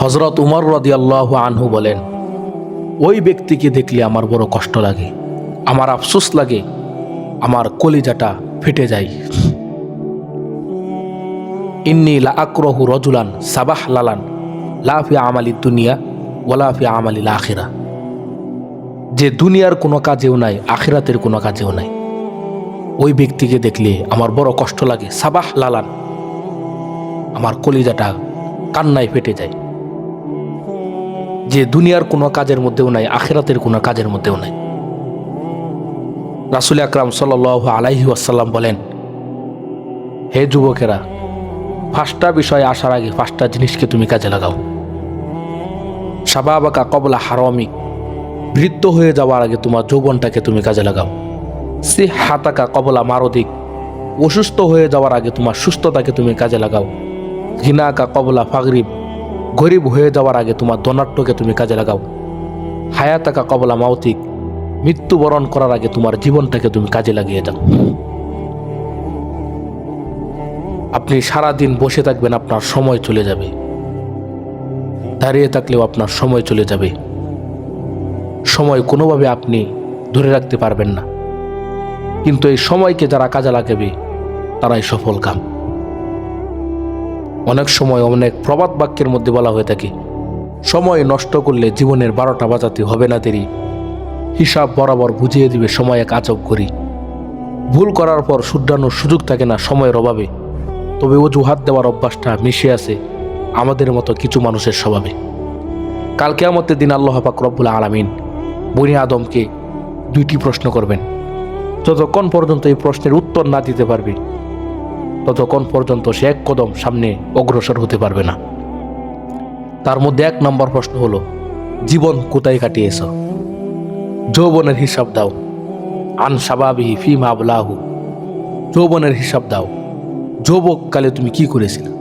হযরত উমর রাদিয়াল্লাহু আনহু বলেন, ওই ব্যক্তিকে দেখলে আমার বড় কষ্ট লাগে, আমার আফসোস লাগে, আমার কলিজাটা ফেটে যায়। ইন্নী লা আকরাহু রাজুলান সাবাহ লালান লা ফি আমালি দুনিয়া ওয়ালা ফি আমালিল আখিরা। যে দুনিয়ার কোনো কাজেও নাই, আখিরাতের কোনো কাজেও নাই, ওই ব্যক্তিকে দেখলে আমার বড় কষ্ট লাগে। সাবাহ লালান, আমার কলিজাটা কান্নায় ফেটে যায়। যে দুনিয়ার কোনো কাজের মধ্যেও নাই, আখিরাতের কোনো কাজের মধ্যেও নাই। রাসূল আকরাম সাল্লাল্লাহু আলাইহি ওয়াসাল্লাম বলেন, হে যুবকেরা, 5টা বিষয় আসার আগে 5টা জিনিসকে তুমি কাজে লাগাও। শাবাবাকা কবলা হারামিক, বৃদ্ধ হয়ে যাওয়ার আগে তোমার যৌবনটাকে তুমি কাজে লাগাও। সিহাতাকা কবলা মারদিক, অসুস্থ হয়ে যাওয়ার আগে তোমার সুস্থতাকে তুমি কাজে লাগাও। গিনাকা কবলা ফাগরিব, গরিব হয়ে যাওয়ার আগে তোমার ধনাঢ্যকে তুমি কাজে লাগাও। হায়াতাকা কবলা মাউতিক, মৃত্যুবরণ করার আগে তোমার জীবনটাকে তুমি কাজে লাগিয়ে যাও। আপনি সারাদিন বসে থাকবেন, আপনার সময় চলে যাবে। দাঁড়িয়ে থাকলেও আপনার সময় চলে যাবে। সময় কোনোভাবে আপনি ধরে রাখতে পারবেন না, কিন্তু এই সময়কে যারা কাজে লাগাবে তারাই সফল কাম। অনেক সময় অনেক প্রবাদ বাক্যের মধ্যে বলা হয়ে থাকে, সময় নষ্ট করলে জীবনের 12টা বাজাতে হবে না দেরি, হিসাব বরাবর বুঝিয়ে দিবে সময় এক আজব করি। ভুল করার পর শুধরানোর সুযোগ থাকে না সময়ের অভাবে, তবে অজুহাত দেওয়ার অভ্যাসটা মিশে আছে আমাদের মতো কিছু মানুষের স্বভাবে। কাল কিয়ামতের দিন আল্লাহ পাক রব্বুল আলামিন বনি আদমকে 2টি প্রশ্ন করবেন। যতক্ষণ পর্যন্ত এই প্রশ্নের উত্তর না দিতে পারবে, ততক্ষণ পর্যন্ত সে এক কদম সামনে অগ্রসর হতে পারবে না। তার মধ্যে 1 নম্বর প্রশ্ন হলো, জীবন কোথায় কাটিয়েছ? যৌবনের হিসাব দাও। আন শাবাবিহি ফিমা আবলাহু, যৌবনের হিসাব দাও। যৌবককালে তুমি কি করেছিলে?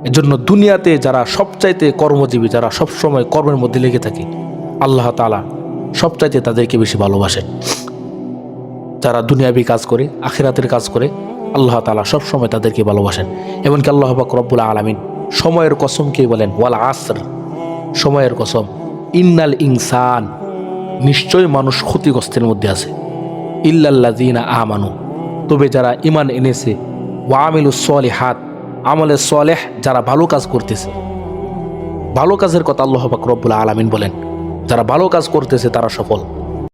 এজন্য দুনিয়াতে যারা সবচাইতে কর্মজীবী, যারা সবসময় কর্মের মধ্যে লেগে থাকে, আল্লাহ তাআলা সবচাইতে তাদেরকে বেশি ভালোবাসেন। যারা দুনিয়াবী কাজ করে, আখিরাতের কাজ করে, আল্লাহ তাআলা সবসময় তাদেরকে ভালোবাসেন। এমনকি আল্লাহ পাক রব্বুল আলামিন সময়ের কসমকেই বলেন, ওয়াল আসর, সময়ের কসম, ইন্নাল ইনসান, নিশ্চয় মানুষ ক্ষতিগ্রস্তের মধ্যে আছে। ইল্লাল্লাযীনা আমানু, তবে যারা ঈমান এনেছে, ওয়া আমিলুস সলিহাত, আমলে সলেহ, যারা ভালো কাজ করতেছে। ভালো কাজের কথা আল্লাহ পাক রব্বুল আলামিন বলেন, যারা ভালো কাজ করতেছে তারা সফল।